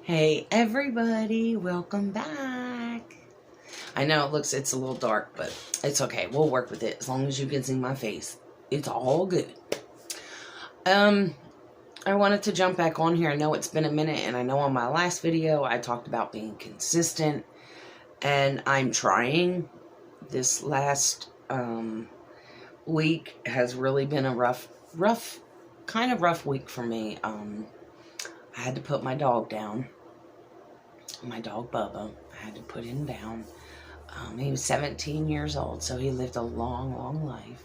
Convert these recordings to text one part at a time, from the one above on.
Hey everybody, welcome back. I know it's a little dark, but it's okay. We'll work with it as long as you can see my face. It's all good. I wanted to jump back on here. I know it's been a minute, and I know on my last video I talked about being consistent, and I'm trying. This last week has really been a rough week for me. I had to put my dog down. My dog Bubba. I had to put him down. He was 17 years old, so he lived a long life.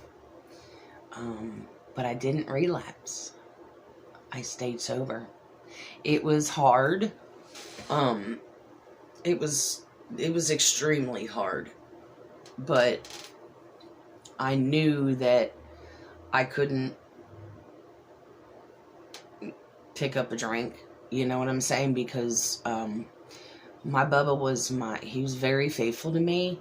But I didn't relapse. I stayed sober. It was hard. It was extremely hard. But I knew that I couldn't pick up a drink. You know what I'm saying? Because my Bubba he was very faithful to me.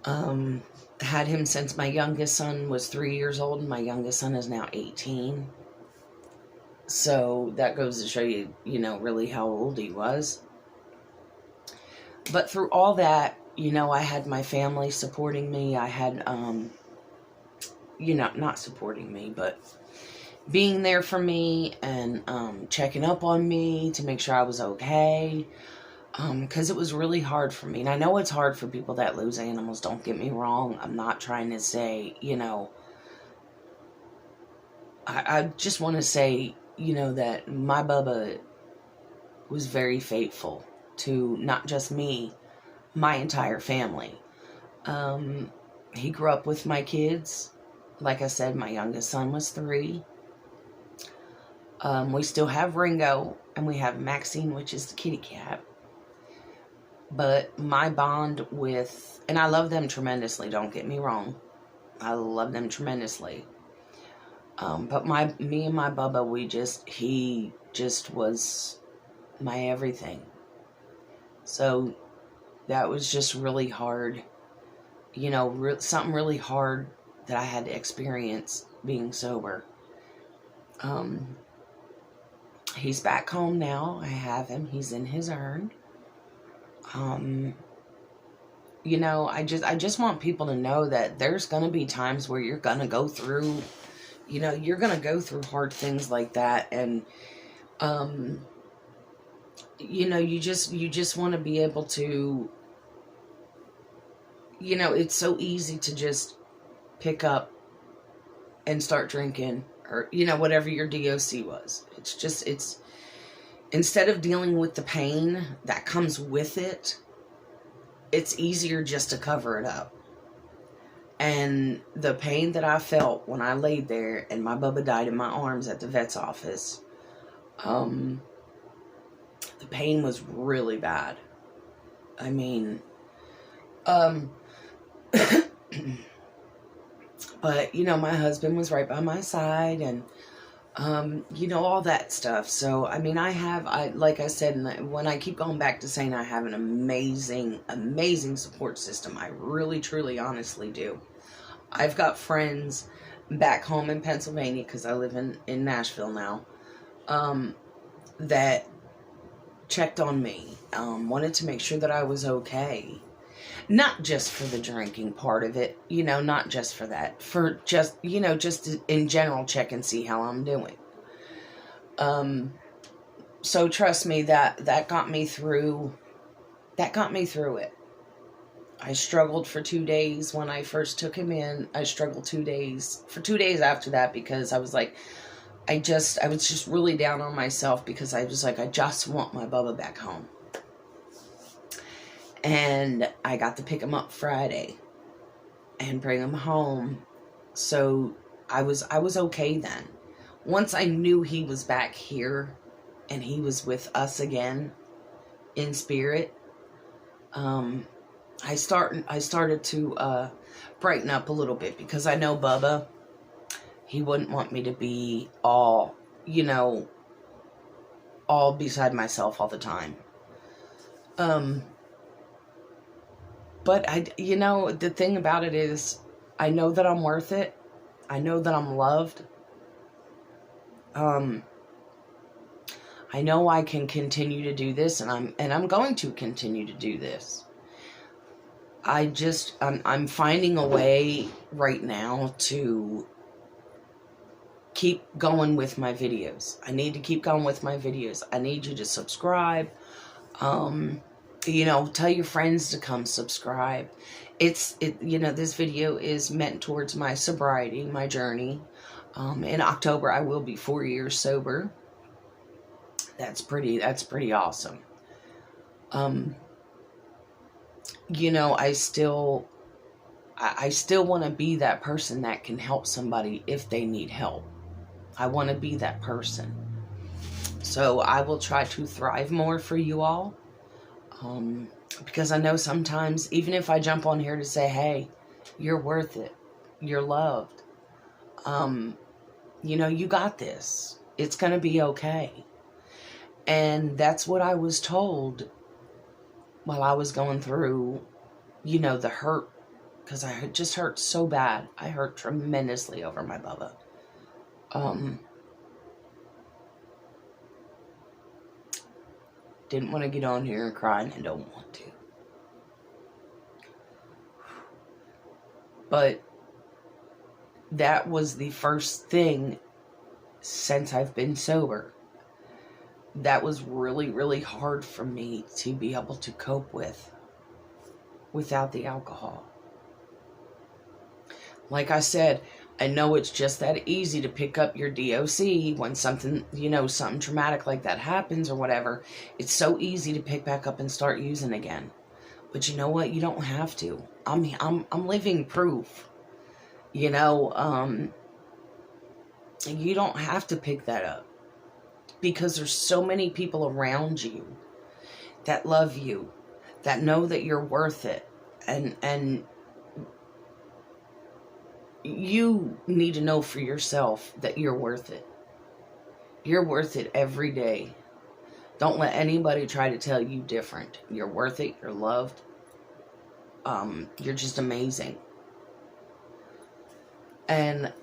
Had him since my youngest son was 3 years old, and my youngest son is now 18. So that goes to show you, really how old he was. But through all that, I had my family supporting me. I had, not supporting me, but being there for me and checking up on me to make sure I was okay. Because it was really hard for me. And I know it's hard for people that lose animals. Don't get me wrong. I'm not trying to say, I just want to say, that my Bubba was very faithful to not just me, my entire family. He grew up with my kids. Like I said, my youngest son was 3. We still have Ringo, and we have Maxine, which is the kitty cat. But my bond and I love them tremendously, don't get me wrong. I love them tremendously. But me and my Bubba, he just was my everything. So that was just really hard. Something really hard that I had to experience being sober. He's back home now. I have him. He's in his urn. I just want people to know that there's going to be times where you're going to go through, you're going to go through hard things like that. And, you just want to be able to, it's so easy to just pick up and start drinking, or, whatever your DOC was. It's instead of dealing with the pain that comes with it, it's easier just to cover it up. And the pain that I felt when I laid there and my Bubba died in my arms at the vet's office, the pain was really bad. I mean, but, my husband was right by my side, and all that stuff. So, I mean, like I said, when I keep going back to saying I have an amazing support system, I really, truly, honestly do. I've got friends back home in Pennsylvania, because I live in Nashville now, that checked on me, wanted to make sure that I was okay. Not just for the drinking part of it, not just for that. For just, just in general, check and see how I'm doing. So trust me, that got me through it. I struggled for 2 days when I first took him in. I struggled 2 days after that, because I was like, I was just really down on myself, because I was like, I just want my Bubba back home. And I got to pick him up Friday and bring him home. So I was okay then. Once I knew he was back here and he was with us again in spirit, I started to brighten up a little bit, because I know Bubba, he wouldn't want me to be all beside myself all the time. But the thing about it is, I know that I'm worth it. I know that I'm loved. I know I can continue to do this, and I'm going to continue to do this. I'm finding a way right now to keep going with my videos. I need to keep going with my videos. I need you to subscribe. You know, tell your friends to come subscribe. You know, this video is meant towards my sobriety, my journey. In October, I will be 4 years sober. That's pretty awesome. You know, I still want to be that person that can help somebody if they need help. I want to be that person. So I will try to thrive more for you all. Because I know sometimes, even if I jump on here to say, hey, you're worth it, you're loved, you know, you got this, it's going to be okay. And that's what I was told while I was going through, you know, the hurt, because I had just hurt so bad. I hurt tremendously over my Bubba. Didn't want to get on here and cry, and I don't want to. But that was the first thing since I've been sober. That was really, really hard for me to be able to cope with without the alcohol. Like I said, I know it's just that easy to pick up your DOC when something, you know, something traumatic like that happens or whatever. It's so easy to pick back up and start using again. But you know what? You don't have to. I'm living proof. You know, you don't have to pick that up. Because there's so many people around you that love you, that know that you're worth it. And you need to know for yourself that you're worth it. You're worth it every day. Don't let anybody try to tell you different. You're worth it. You're loved. You're just amazing. And,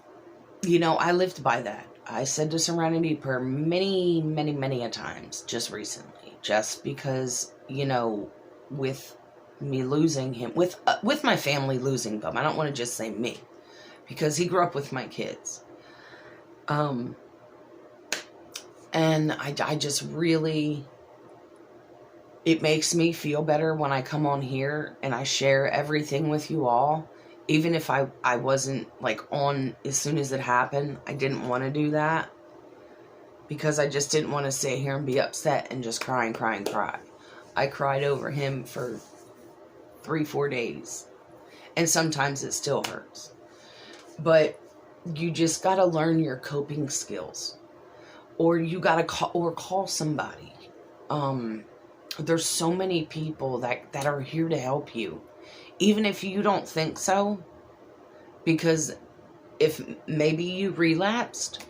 you know, I lived by that. I said the Serenity Prayer many, many, many a times just recently. Just because, you know, with me losing him, with my family losing Bubba. I don't want to just say me. Because he grew up with my kids. And I just really, it makes me feel better when I come on here and I share everything with you all. Even if I wasn't like on as soon as it happened, I didn't want to do that. Because I just didn't want to sit here and be upset and just cry and cry and cry. I cried over him for 3-4 days. And sometimes it still hurts. But you just got to learn your coping skills. Or you got to call somebody. There's so many people that are here to help you. Even if you don't think so. Because if maybe you relapsed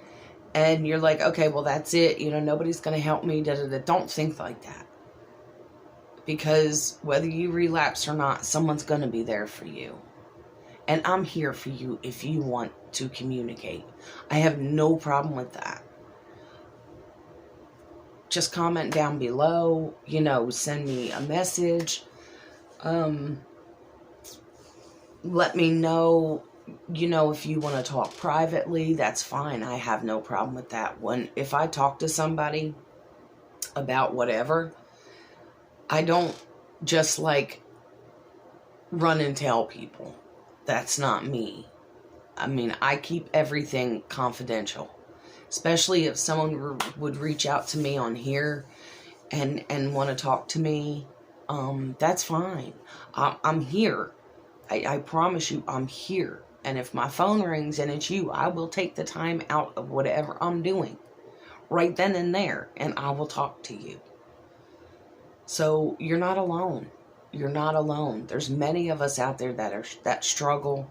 and you're like, okay, well, that's it. You know, nobody's going to help me. Don't think like that. Because whether you relapse or not, someone's going to be there for you. And I'm here for you if you want to communicate. I have no problem with that. Just comment down below. You know, send me a message. Let me know, you know, if you want to talk privately. That's fine. I have no problem with that. If I talk to somebody about whatever, I don't just like run and tell people. That's not me. I mean, I keep everything confidential. Especially if someone would reach out to me on here and want to talk to me. That's fine. I'm here. I promise you, I'm here. And if my phone rings and it's you, I will take the time out of whatever I'm doing. Right then and there. And I will talk to you. So you're not alone. You're not alone. There's many of us out there that struggle.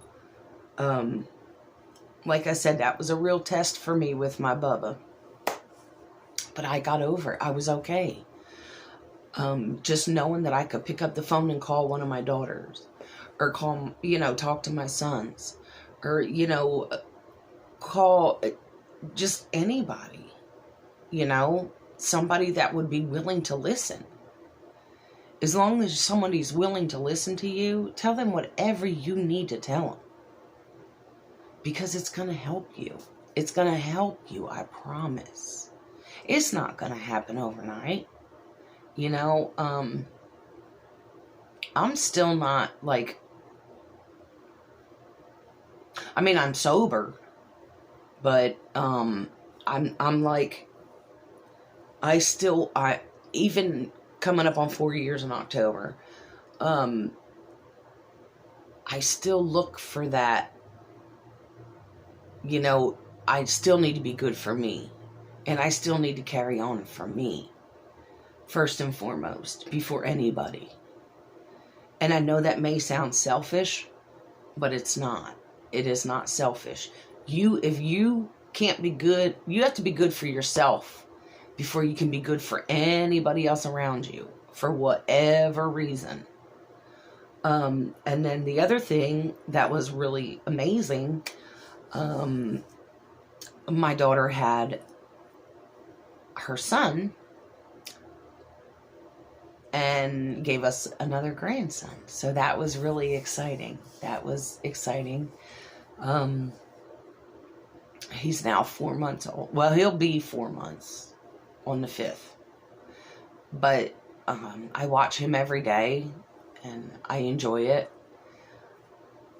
Like I said, that was a real test for me with my Bubba. But I got over it. I was okay. Just knowing that I could pick up the phone and call one of my daughters. Or call, you know, talk to my sons. Or, you know, call just anybody. You know. somebody that would be willing to listen. As long as somebody's willing to listen to you, tell them whatever you need to tell them. Because it's going to help you. It's going to help you, I promise. It's not going to happen overnight. You know, I'm still not like, I mean, I'm sober, but I'm like, I even coming up on 4 years in October, I still look for that, you know, I still need to be good for me. And I still need to carry on for me. First and foremost, before anybody. And I know that may sound selfish, but it's not. It is not selfish. If you can't be good, you have to be good for yourself before you can be good for anybody else around you, for whatever reason. And then the other thing that was really amazing, my daughter had her son and gave us another grandson. So that was really exciting. That was exciting. He's now 4 months old. Well, he'll be 4 months on the 5th. But I watch him every day and I enjoy it.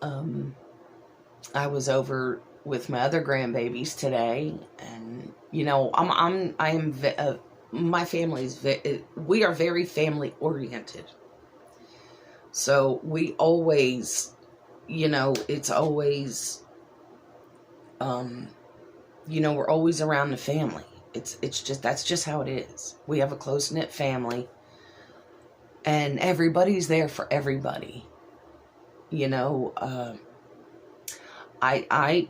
I was over with my other grandbabies today, and you know, my family's we are very family oriented. So we always, you know, it's always, you know, we're always around the family. It's just, that's just how it is. We have a close-knit family, and everybody's there for everybody. You know, I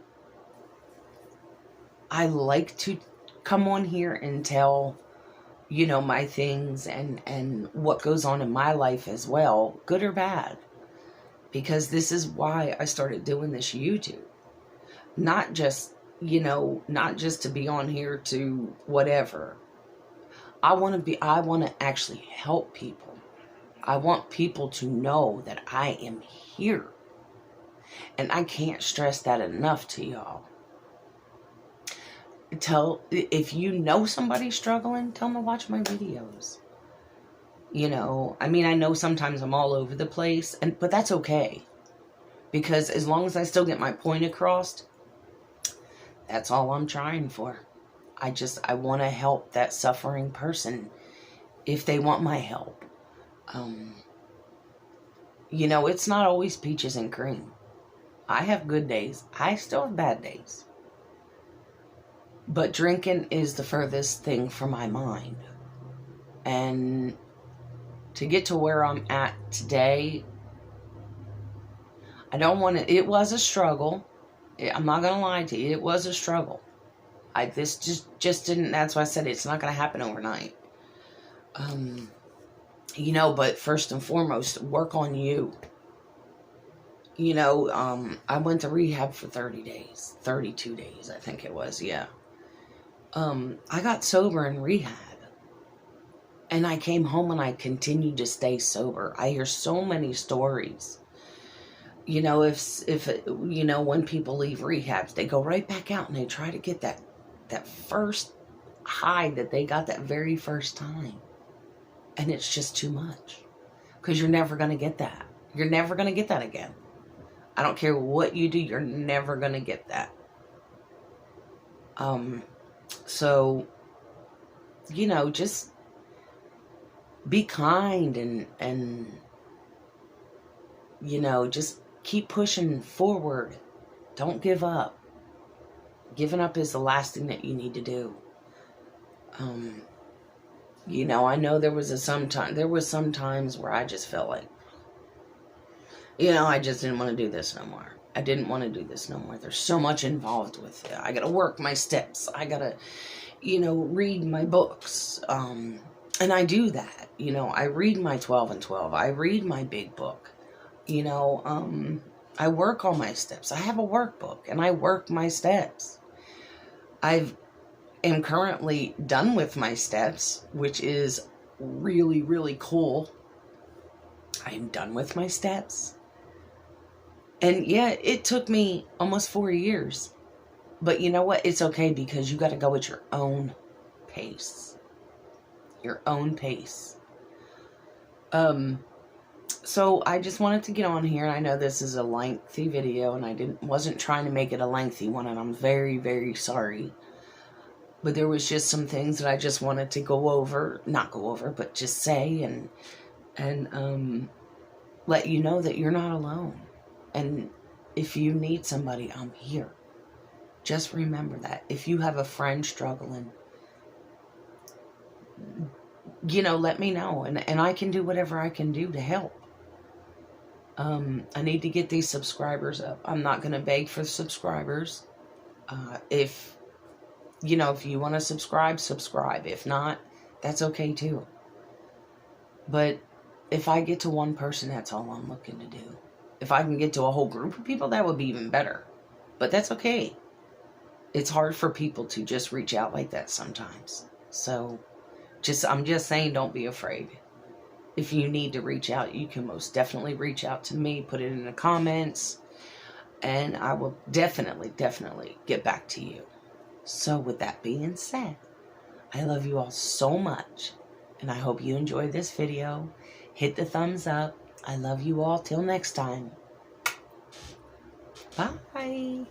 like to come on here and tell, you know, my things and what goes on in my life as well, good or bad. Because this is why I started doing this YouTube. Not just, you know, not just to be on here to whatever. I want to actually help people. I want people to know that I am here. And I can't stress that enough to y'all. If you know somebody struggling, tell them to watch my videos. You know, I mean, I know sometimes I'm all over the place, but that's okay. Because as long as I still get my point across, that's all I'm trying for. I want to help that suffering person if they want my help. You know, it's not always peaches and cream. I have good days. I still have bad days. But drinking is the furthest thing from my mind. And to get to where I'm at today, I don't want to, it was a struggle. I'm not going to lie to you. It was a struggle. This just didn't, that's why I said it's not going to happen overnight. You know, but first and foremost, work on you. You know, I went to rehab for 30 days, 32 days, I think it was. Yeah. I got sober in rehab, and I came home and I continued to stay sober. I hear so many stories. You know, you know, when people leave rehabs, they go right back out and they try to get that first high that they got that very first time. And it's just too much, because you're never going to get that. You're never going to get that again. I don't care what you do, you're never going to get that. So, you know, just be kind and, you know, just keep pushing forward. Don't give up. Giving up is the last thing that you need to do. You know, I know there was some times where I just felt like, you know, I just didn't want to do this no more. I didn't want to do this no more. There's so much involved with it. I got to work my steps. I got to, you know, read my books. And I do that. You know, I read my 12 and 12. I read my big book. You know, I work all my steps. I have a workbook and I work my steps. And am currently done with my steps, which is really, really cool. I am done with my steps. And yeah, it took me almost 4 years. But you know what? It's okay, because you got to go at your own pace. Your own pace. So I just wanted to get on here. I know this is a lengthy video, and I wasn't trying to make it a lengthy one, and I'm very, very sorry. But there was just some things that I just wanted to not go over, but just say and let you know that you're not alone. And if you need somebody, I'm here. Just remember that. If you have a friend struggling, let me know, and I can do whatever I can do to help. I need to get these subscribers up. I'm not going to beg for subscribers. If you want to subscribe. If not, that's okay too. But if I get to one person, that's all I'm looking to do. If I can get to a whole group of people, that would be even better. But that's okay. It's hard for people to just reach out like that sometimes. So I'm just saying, don't be afraid. If you need to reach out, you can most definitely reach out to me. Put it in the comments, and I will definitely get back to you. So with that being said, I love you all so much, and I hope you enjoyed this video. Hit the thumbs up. I love you all. Till next time. Bye.